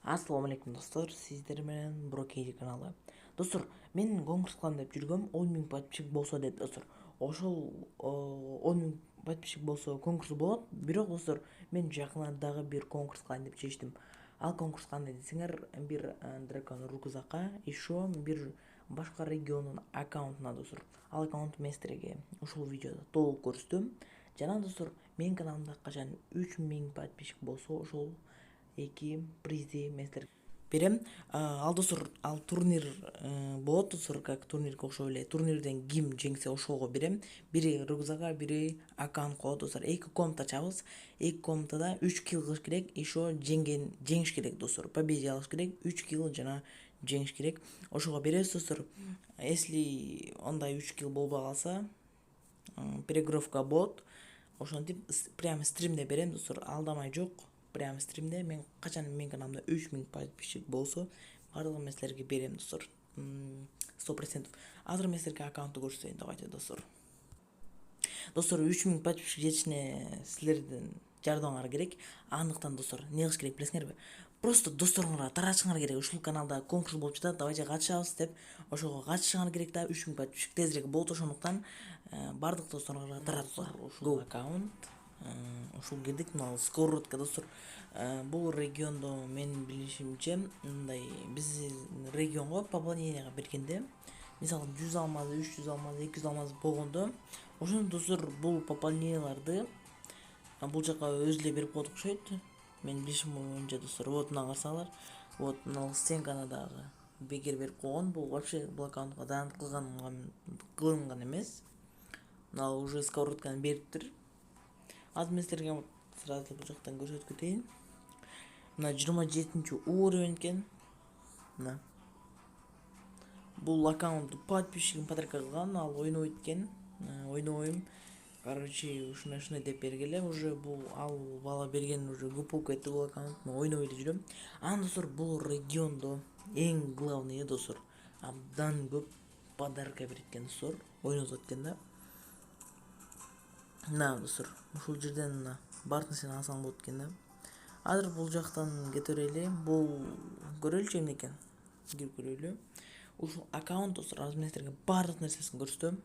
Ассаламу алейкум достор, сиздер менен Брокейди каналы. Достор, мен конкурс кылам деп жүргөм, 10.000 подписчик болсо деп достор. Ошол 10.000 подписчик болсо конкурс болот. Бирок достор, мен жакында дагы бир конкурс кылайын деп чечтим. Ал конкурс кандай десеңер, бир дракон рюкзакка еще бир башка региондун аккаунтуна достор. Ал аккаунт мен силерге ушул видеодо толук көрсөтөм. Жана достор, менин каналымда качан 3000 подписчик болсо, ошол эки призди мен силерге берем. Ал достор, ал турнир болот достор, как турнирге окшоп эле. Турнирден ким жеңсе ошого берем. Бири рюкзакка, бири аккаунт коет достор. Эки комната ачабыз. Эки комнатада 3 килл кылыш керек. Еще жеңиш керек достор. Победа алыш керек. 3 килл жана жеңиш керек. Ошого беребиз достор. Если ондай 3 килл болбой калса, перегровка болот. Ошентип прямо стримде берем достор. Алдамай жок. Прямо стримде мен качан менин каналымда 3000 подписчик болсо, барлыгын мен силерге берем достор. 100%. Азыр мен силерге аккаунтту көрсөтөйүн, давайте достор. Достор, 3000 подписчик жетишине силердин жардамыңар керек. Андыктан достор, эмне кылыш керек билесиңерби? Просто досторуңарга таратышыңар керек. Ушул каналда конкурс болуп жатат, давайте катышабыз деп. Ошого катышыңар керек да, 3000 подписчик тезирээк болот. Ошондуктан бардык досторуңарга таратыңар. Ушул аккаунт ушул кирдик, мына сковородка достор. Бул региондо менин билишимче мындай биздин регионго пополненияга бергенде, мисалы 100 алмаз, 300 алмаз, 200 алмаз болгондо, ошондо достор бул пополненияларды бул жака өзү эле берип коет окшойт. Мен билишим боюнча достор, вот мына карасаңар, вот мына стенканы дагы бекер берип койгон. Бул вообще бул аккаунтка даан кылынган эмес. Мына уже сковородканы бериптир. Азыр мен силерге сразу бул жактан көрсөтүп кетейин. Мына 27 уровень экен. Мына бул аккаунт подписчигим подарка кылган, ал ойнойт экен. Ойнойм. Короче, ушундай деп бергеле, уже бул ал бала берген уже көп болуп кетти бул аккаунт. Мен ойноп эле жүрөм. Анан достор, бул региондо эң главный достор, абдан көп подарка берет экен достор. Ойнотот экен да. Мына достор, ушул жерден мына бар нерсени алсаң болот экен да. Азыр бул жактан кете берели. Бул көрөлүчү эмне экен. Кирип көрөлү. Ушул аккаунт достор, азыр мен силерге бардык нерсесин көрсөтөм.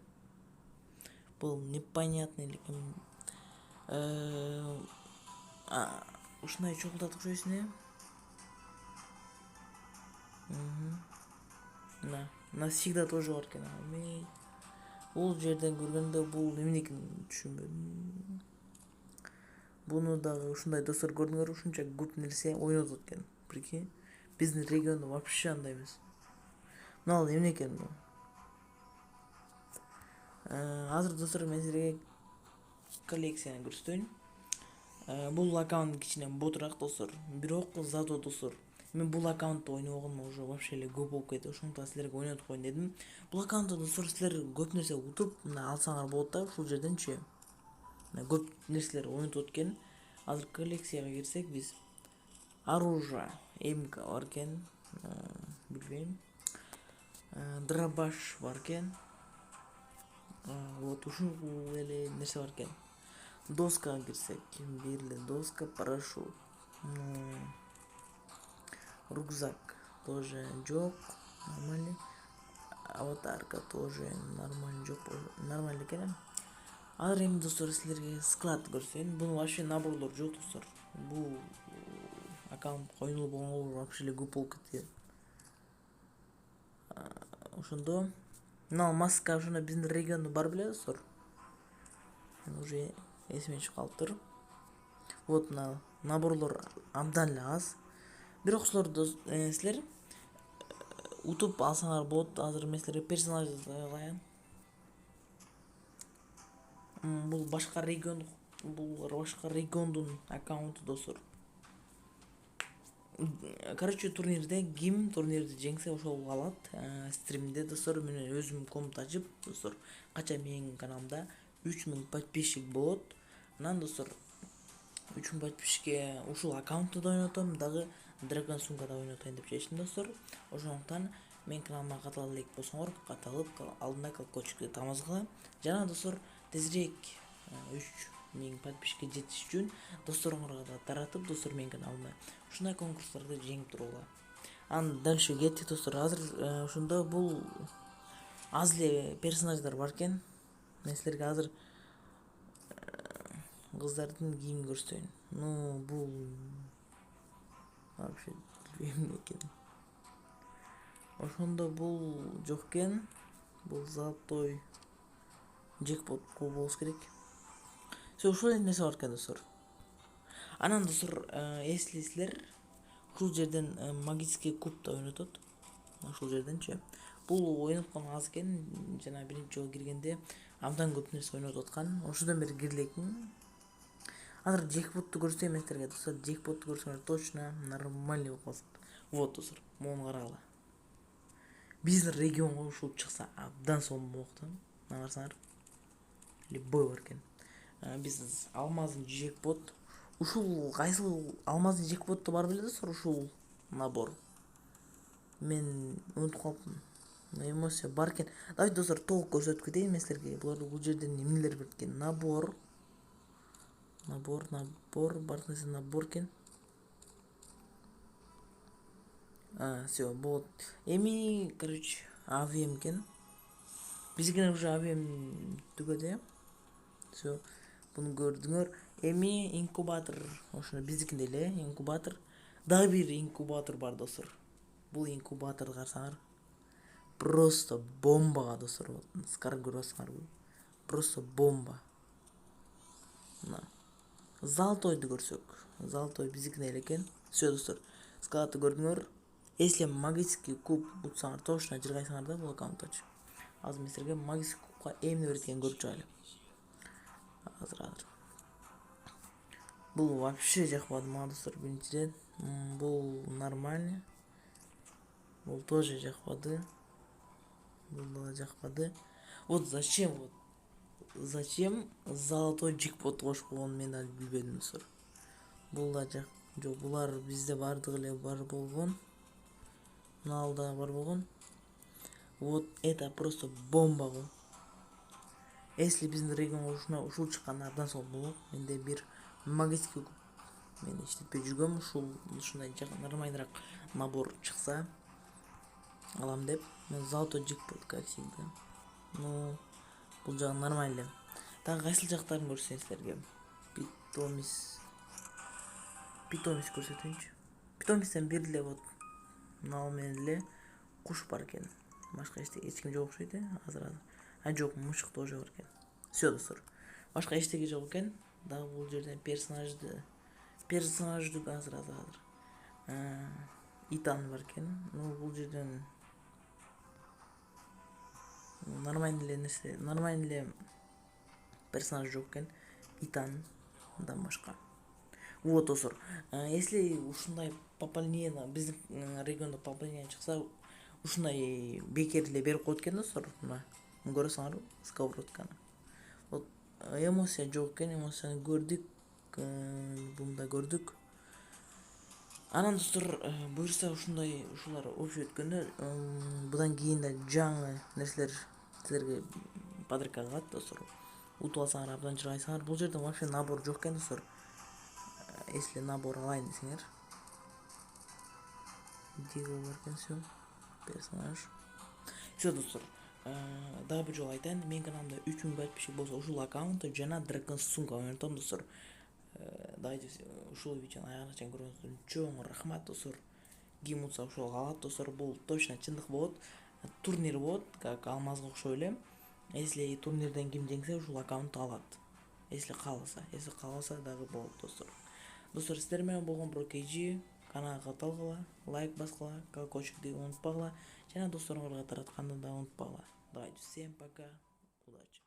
Бул непонятный экен. Ушундай чогултат окшойсуң э. Навсегда тоже бар экен. Бул жерден көргөндө бул эмне экенин түшүнбөдүм. Буну дагы ушундай достор көрдүңөр, ушунча көп нерсе ойнотот экен. Прикинь, биздин региондо вообще андай эмес. Мына ал эмне экен бул? Азыр достор, мен силерге коллекцияны көрсөтөйүн. Бул аккаунт кичине ботураак достор, бирок зато достор, мен бул аккаунтта ойногоныма уже вообще эле көп болуп кетти. Ошондуктан силерге ойнотуп коеюн дедим. Бул аккаунтта достор силер көп нерсе утуп, мына алсаңар болот да, ушул жерденчи. Көп нерселер ойнотот экен. Азыр коллекцияга кирсек, биз оружие МК бар экен, билбейм. Дробаш бар экен. Вот ушул эле нерсе бар экен. Доскага кирсек, бир эле доска, парашют. Рюкзак тоже жок, нормальный. Аватарка тоже нормальный жок, нормальный экен. Азыр эми достор, силерге склад көрсөтөйүн. Бунун вообще наборлор жок достор. Бул аккаунт койнулуп болгонго вообще эле көп болуп кетти. Ошондо мына маска ошондо биздин региондо бар беле достор. Уже эсиме чыгып калыптыр. Вот мына наборлор абдан эле аз. Бирок силер утуп алсаңар болот. Азыр мен силерге персонаж кылайын. Бул башка региондун аккаунту достор. Короче, ким турнирди жеңсе ошол алат. Стримде достор, мен өзүм комната ачып достор, кача менин каналымда 3000 подписчик болот. Анан достор, 3000 подписчикке ушул аккаунтты да ойнотом, дагы дракон сумкада ойнотойн деп чечтим достор. Ошондуктан менин каналыма катыла элек болсоңор, катылып алдында колокольчикти тамызгыла. Жана достор, тезирээк 1000 подписчикке жетиш үчүн досторуңарга да таратып, достор менин каналымда ушундай конкурстарды жеңип тургула. Анан дал ушу кеттик достор. Азыр ошондо бул аз эле персонаждар бар экен. Мен силерге азыр кыздардын кийимин көрсөтөйүн. Бул вообще билбейм экен. Ошондо бул жок экен. Бул золотой джекпот болуш керек. Ушул эле нерсе бар экен достор. Анан достор, эслейсиздер, ушул жерден магический куб да ойнотот. Ушул жерденчи. Бул ойноткон аз экен. Жана биринчи жолу киргенде абдан көп нерсе ойнотуп аткан. Ошондон бери кире элекмин. Азыр джекпотту көрсөтөйм мен силерге достор. Джекпотту көрсөңөр точно нормальный болуп калат. Вот достор, муну карагыла. Биздин регионго ушул чыкса абдан сонун болмок да. Мына карасаңар. Любой бар экен. Биз алмаздын джекпот. Ушул кайсыл алмаздын джекпотто бар беле достор, ушул набор. Мен унутуп калыптым. Эмоция бар экен. Давайте достор толук көрсөтүп кетейин мен силерге. Бул жерден эмнелер бар экен? Набор, бар нерсе набор экен. Все, болот. Эми, короче, AVM экен. Биздикине уже AVM түгөдө. Все, буну көрдүңөр. Эми инкубатор, ошо биздикинде эле инкубатор. Дагы бир инкубатор бар достор. Бул инкубатор карасаңар. Просто бомба достор. Скар көрөсүңөрбү? Просто бомба. Мына золотойду көрсөк. Золотой биздикине эле экен. Все достор. Скалаты көрдүңөр. Если магический куб бутсаңар, точно жыргайсыңар да бул аккаунттачы. Азыр мен силерге магический кубка эмне берет экенин көрүп чыгайлы. Азыр. Бул вообще жакпады мага достор биринчиден. Бул нормальный. Бул тоже жакпады. Бул да жакпады. Вот зачем золотой джекпот кош болгонун мен дагы билбедим достор. Бул да жок, булар бизде бардыгы эле бар болгон. Налда бар болгон. Вот это просто бомба го. Если биздин регионго ушул чыкканда абдан сонун болот. Менде бир магический куб мен иштетпей жүргөм. Ушундай нормальныйраак набор чыкса алам деп. Мен золотой джекпот как всегда. Бул жагы нормально. Дагы кайсыл жактарын көрсөтөйүн силерге. Питомис көрсөтөйүнчү. Питомистен бир эле вот нал менен эле куш бар экен. Башка эч ким жок окшойт азыр. Жок, мышык тоже бар экен. Все достор. Башка эчтеги жок экен. Дагы бул жерден персонажды азыр. Итан бар экен. Бул жерден нормальный эле персонаж жок экен. Итандан башка. Вот достор. Если ушундай пополнение биздин региондо пополнение чыкса, ушундай бекер эле берип коет экен достор. Мына көрөсүңөрбү? Сковородканы. Вот эмоция жок экен, эмоцияны көрдүк. Буну да көрдүк. Анан достор, буюрса ушулар окшоп өткөндө, будан кийин да жаңы нерселер силерге подарка калат достор. Утуп алсаңар абдан жыргайсыңар. Бул жерде вообще набор жок экен достор. Если набор алайын десеңер. Диго бар экен, все. Персонаж. Все достор. Дагы бир жолу айтайын, менин каналымда 3000 подписчик болсо ушул аккаунтты жана дракон сумка ойнотом достор. Давайте ушул видеону аягына чейин көргөнүңүз үчүн чоң рахмат достор. Ким утса ошол калат достор. Бул точно чындык болот. Турнир болот, как алмазга окшоп эле. Если турнирден ким жеңсе ушул аккаунтту алат. Если кааласа дагы болот достор. Достор, сиздер менен болгон Брокейджи. Каналга катталгыла, лайк баскыла, колокольчикти унутпагыла, жана досторуңарга таратканды да унутпагыла. Давайте, всем пока, удачи.